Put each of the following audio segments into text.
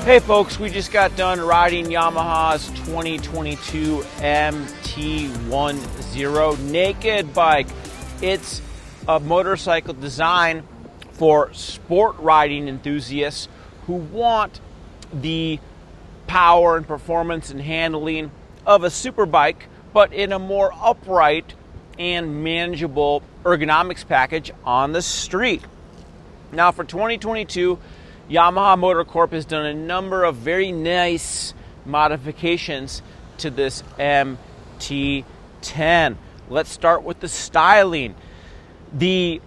Hey folks, we just got done riding Yamaha's 2022 MT-10 naked bike. It's a motorcycle designed for sport riding enthusiasts who want the power and performance and handling of a super bike, but in a more upright and manageable ergonomics package on the street. Now for 2022, Yamaha Motor Corp has done a number of very nice modifications to this MT-10. Let's start with the styling. The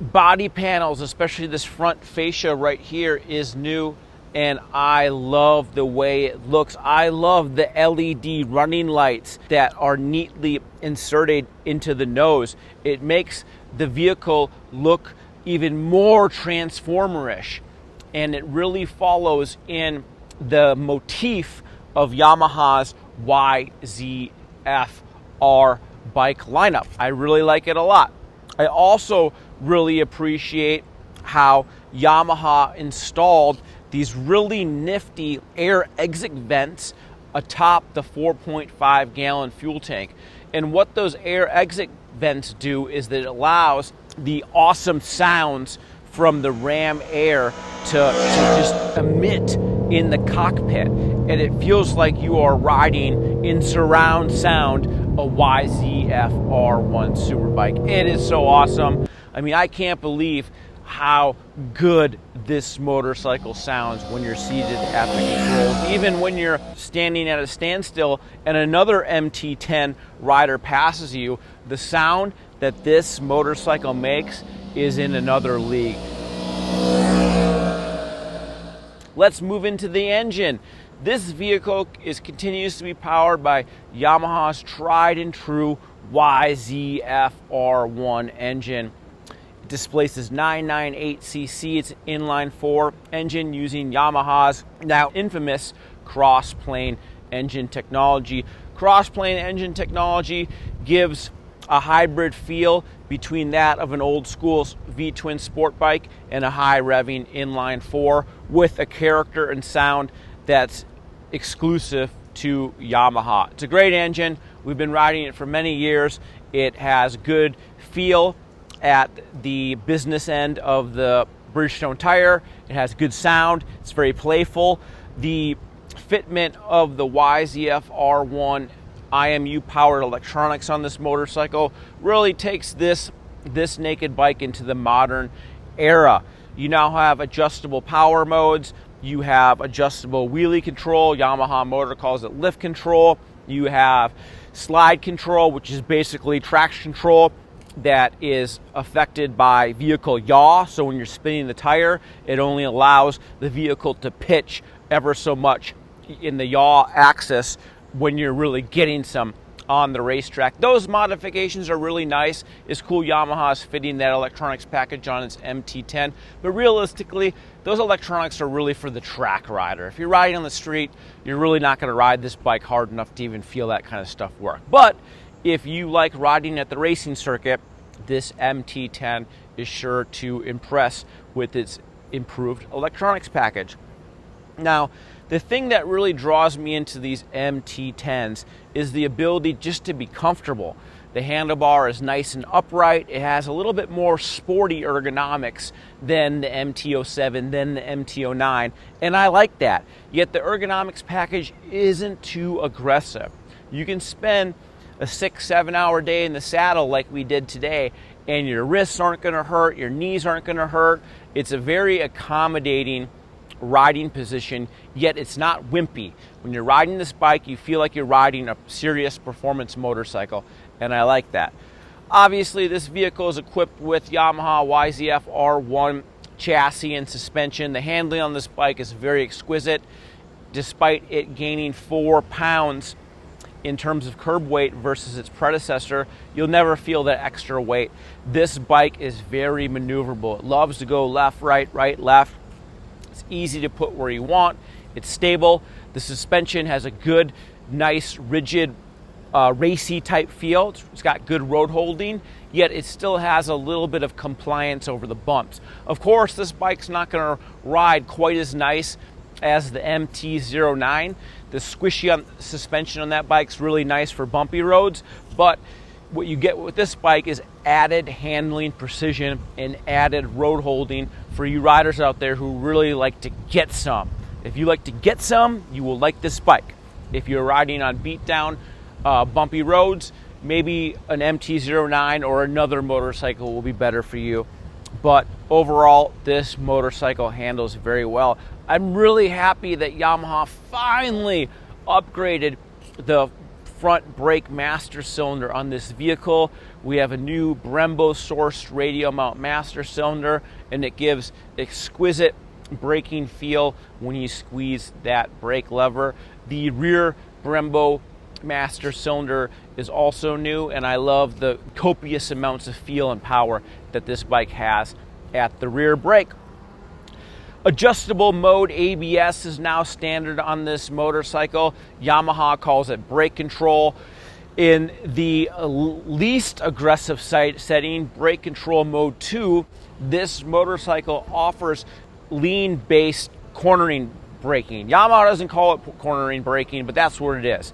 body panels, especially this front fascia right here, is new, and I love the way it looks. I love the LED running lights that are neatly inserted into the nose. It makes the vehicle look even more transformerish, and it really follows in the motif of Yamaha's YZF-R bike lineup. I really like it a lot. I also really appreciate how Yamaha installed these really nifty air exit vents atop the 4.5 gallon fuel tank. And what those air exit vents do is that it allows the awesome sounds from the ram air to just emit in the cockpit, and it feels like you are riding in surround sound a YZF-R1 superbike. It is so awesome. I mean, I can't believe how good this motorcycle sounds when you're seated at the controls. Even when you're standing at a standstill and another MT-10 rider passes you, the sound that this motorcycle makes is in another league. Let's move into the engine. This vehicle continues to be powered by Yamaha's tried and true YZF-R1 engine. It displaces 998cc. It's an inline-four engine using Yamaha's now infamous crossplane engine technology. Crossplane engine technology gives a hybrid feel between that of an old school V-twin sport bike and a high revving inline-four with a character and sound that's exclusive to Yamaha. It's a great engine. We've been riding it for many years. It has good feel at the business end of the Bridgestone tire. It has good sound. It's very playful. The fitment of the YZF-R1 IMU powered electronics on this motorcycle really takes this naked bike into the modern era. You now have adjustable power modes. You have adjustable wheelie control. Yamaha Motor calls it lift control. You have slide control, which is basically traction control that is affected by vehicle yaw. So when you're spinning the tire, it only allows the vehicle to pitch ever so much in the yaw axis when you're really getting some on the racetrack. Those modifications are really nice. It's cool Yamaha's fitting that electronics package on its MT-10, but realistically, those electronics are really for the track rider. If you're riding on the street, you're really not going to ride this bike hard enough to even feel that kind of stuff work. But if you like riding at the racing circuit, this MT-10 is sure to impress with its improved electronics package. Now, the thing that really draws me into these MT-10s is the ability just to be comfortable. The handlebar is nice and upright. It has a little bit more sporty ergonomics than the MT-07, than the MT-09, and I like that. Yet the ergonomics package isn't too aggressive. You can spend a 6-7 hour day in the saddle like we did today, and your wrists aren't going to hurt, your knees aren't going to hurt. It's a very accommodating riding position, yet it's not wimpy. When you're riding this bike, you feel like you're riding a serious performance motorcycle, and I like that. Obviously, this vehicle is equipped with Yamaha YZF-R1 chassis and suspension. The handling on this bike is very exquisite. Despite it gaining 4 pounds in terms of curb weight versus its predecessor, you'll never feel that extra weight. This bike is very maneuverable. It loves to go left, right, left. It's easy to put where you want. It's stable. The suspension has a good, nice, rigid, racy type feel. It's got good road holding, yet it still has a little bit of compliance over the bumps. Of course, this bike's not going to ride quite as nice as the MT-09. The squishy suspension on that bike's really nice for bumpy roads, but what you get with this bike is added handling precision and added road holding for you riders out there who really like to get some. If you like to get some, you will like this bike. If you're riding on beat-down, bumpy roads, maybe an MT-09 or another motorcycle will be better for you. But overall, this motorcycle handles very well. I'm really happy that Yamaha finally upgraded the front brake master cylinder on this vehicle. We have a new Brembo sourced radial mount master cylinder, and it gives exquisite braking feel when you squeeze that brake lever. The rear Brembo master cylinder is also new, and I love the copious amounts of feel and power that this bike has at the rear brake. Adjustable mode ABS is now standard on this motorcycle. Yamaha calls it brake control. In the least aggressive setting, brake control mode 2, this motorcycle offers lean-based cornering braking. Yamaha doesn't call it cornering braking, but that's what it is.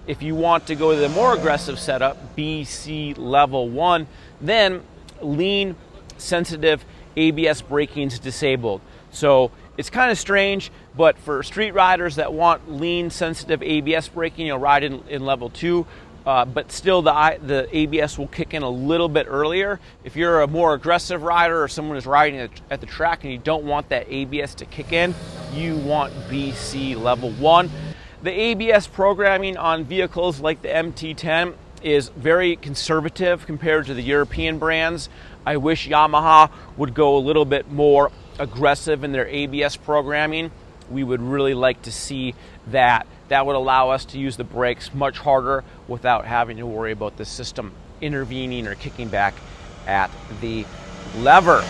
If you want to go to the more aggressive setup, BC level 1, then lean sensitive ABS braking is disabled. So it's kind of strange, but for street riders that want lean sensitive ABS braking, you'll ride in level 2, but still the ABS will kick in a little bit earlier. If you're a more aggressive rider or someone who's riding at the track and you don't want that ABS to kick in, you want BC level 1. The ABS programming on vehicles like the MT-10 is very conservative compared to the European brands. I wish Yamaha would go a little bit more aggressive in their ABS programming. We would really like to see that. That would allow us to use the brakes much harder without having to worry about the system intervening or kicking back at the lever.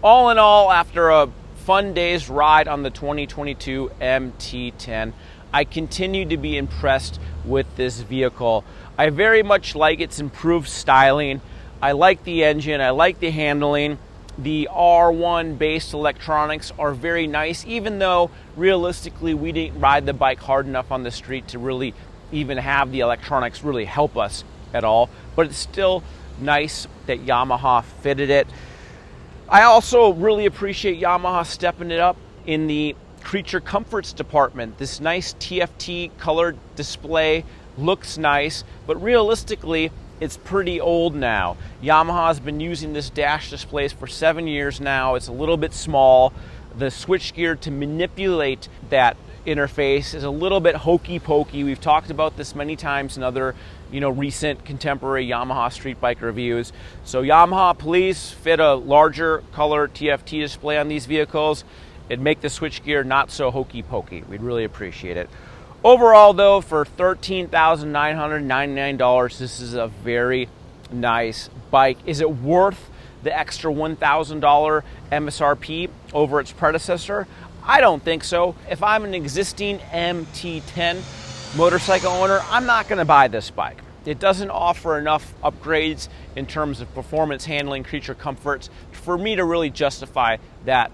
All in all, after a fun day's ride on the 2022 MT-10, I continue to be impressed with this vehicle. I very much like its improved styling. I like the engine, I like the handling. The R1 based electronics are very nice, even though realistically we didn't ride the bike hard enough on the street to really even have the electronics really help us at all. But it's still nice that Yamaha fitted it. I also really appreciate Yamaha stepping it up in the creature comforts department. This nice TFT colored display looks nice, but realistically it's pretty old now. Yamaha's been using this dash displays for 7 years now. It's a little bit small. The switchgear to manipulate that interface is a little bit hokey pokey. We've talked about this many times in other, recent contemporary Yamaha street bike reviews. So Yamaha, please fit a larger color TFT display on these vehicles and make the switchgear not so hokey pokey. We'd really appreciate it. Overall, though, for $13,999, this is a very nice bike. Is it worth the extra $1,000 MSRP over its predecessor? I don't think so. If I'm an existing MT-10 motorcycle owner, I'm not going to buy this bike. It doesn't offer enough upgrades in terms of performance, handling, creature comforts for me to really justify that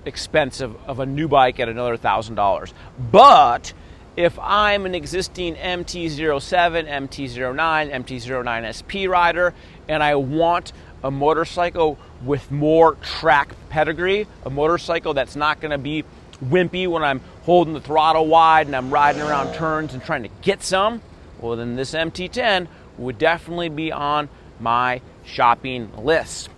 expense of a new bike at another $1,000. But if I'm an existing MT-07, MT-09, MT-09 SP rider, and I want a motorcycle with more track pedigree, a motorcycle that's not going to be wimpy when I'm holding the throttle wide and I'm riding around turns and trying to get some, well, then this MT-10 would definitely be on my shopping list.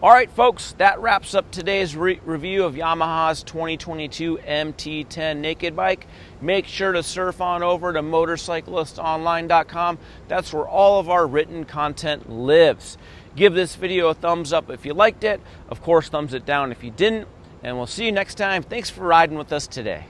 All right, folks, that wraps up today's review of Yamaha's 2022 MT-10 naked bike. Make sure to surf on over to motorcyclistonline.com. That's where all of our written content lives. Give this video a thumbs up if you liked it. Of course, thumbs it down if you didn't. And we'll see you next time. Thanks for riding with us today.